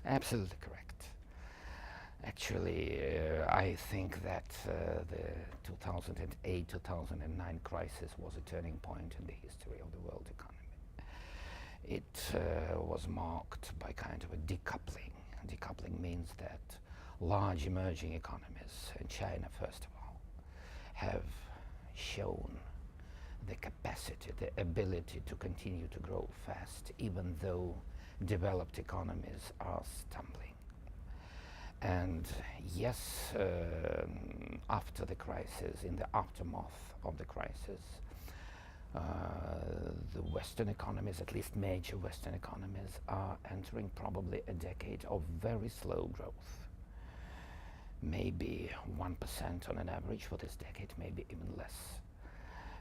Absolutely correct. Actually, I think that the 2008-2009 crisis was a turning point in the history of the world economy. It was marked by kind of a decoupling. Decoupling means that large emerging economies, and China first of all, have shown the capacity, the ability to continue to grow fast, even though developed economies are stumbling. And yes, after the crisis, in the aftermath of the crisis, the Western economies, at least major Western economies, are entering probably a decade of very slow growth. Maybe 1% on an average for this decade, maybe even less.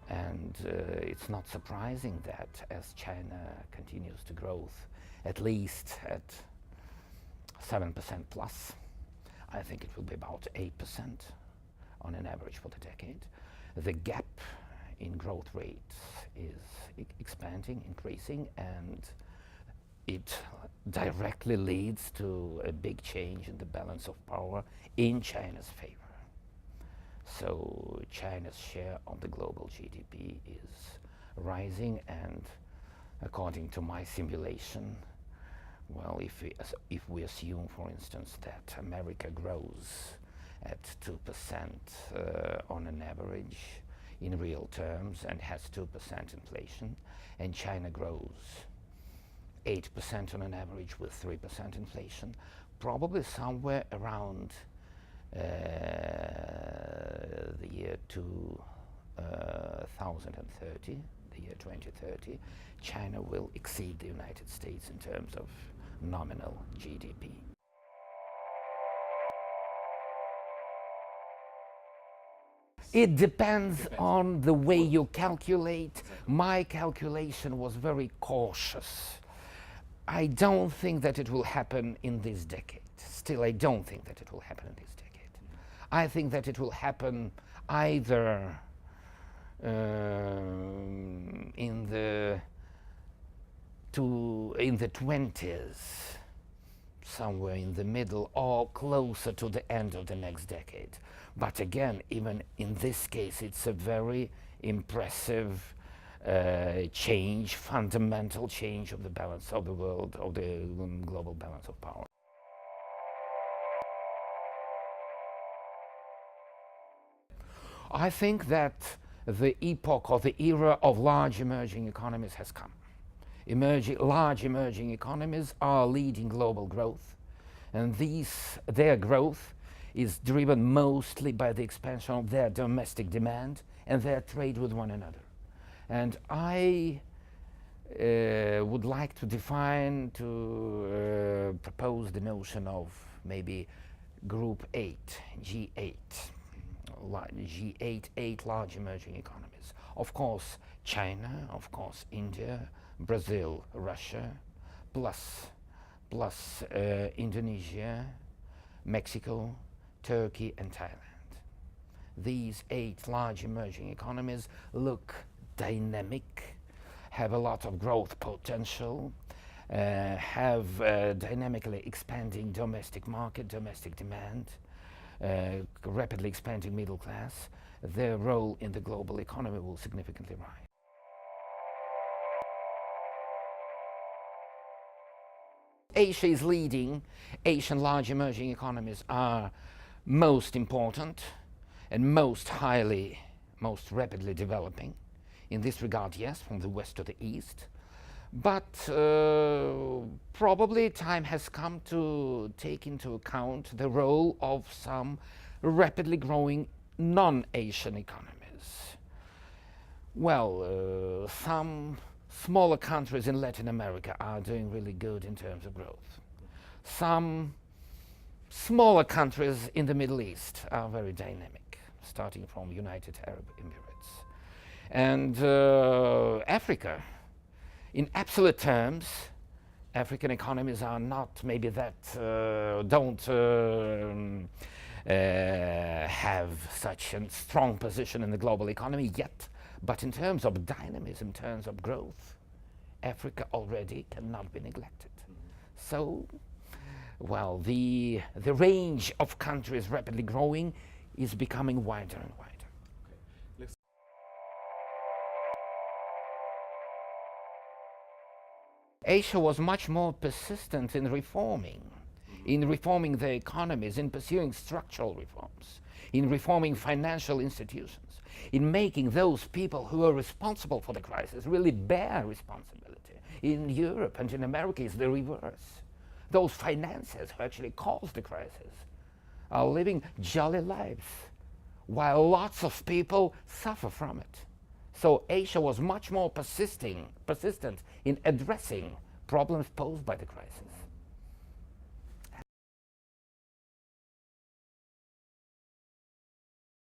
And it's not surprising that as China continues to grow at least at 7% plus, I think it will be about 8% on an average for the decade. The gap in growth rates is expanding, increasing, and it directly leads to a big change in the balance of power in China's favor. So China's share of the global GDP is rising, and according to my simulation, well, if we assume, for instance, that America grows at 2% on an average in real terms and has 2% inflation, and China grows 8% on an average with 3% inflation, probably somewhere around the year 2030, the year 2030, China will exceed the United States in terms of nominal GDP. It depends on the way you calculate. My calculation was very cautious. I don't think that it will happen in this decade. Still, I don't think that it will happen in this decade. I think that it will happen either in the 20s, somewhere in the middle, or closer to the end of the next decade. But again, even in this case, it's a very impressive change, fundamental change of the balance of the world, of the global balance of power. I think that the epoch or the era of large emerging economies has come. Large emerging economies are leading global growth, and their growth is driven mostly by the expansion of their domestic demand and their trade with one another. And I would like to propose the notion of maybe Group 8, G8, eight large emerging economies. Of course, China, of course, India, Brazil, Russia, plus Indonesia, Mexico, Turkey, and Thailand. These 8 large emerging economies look dynamic, have a lot of growth potential, have dynamically expanding domestic market, domestic demand, rapidly expanding middle class. Their role in the global economy will significantly rise. Asia is leading. Asian large emerging economies are most important and most rapidly developing. In this regard, yes, from the west to the east. But probably time has come to take into account the role of some rapidly growing non-Asian economies. Well, some smaller countries in Latin America are doing really good in terms of growth. Some smaller countries in the Middle East are very dynamic, starting from United Arab Emirates. And Africa, in absolute terms, African economies are not maybe that, don't have such a strong position in the global economy yet. But in terms of dynamism, in terms of growth, Africa already cannot be neglected. So well, the range of countries rapidly growing is becoming wider and wider. Asia was much more persistent in reforming their economies, in pursuing structural reforms, in reforming financial institutions, in making those people who are responsible for the crisis really bear responsibility. In Europe and in America it's the reverse. Those financiers who actually caused the crisis are living jolly lives, while lots of people suffer from it. So Asia was much more persistent in addressing problems posed by the crisis.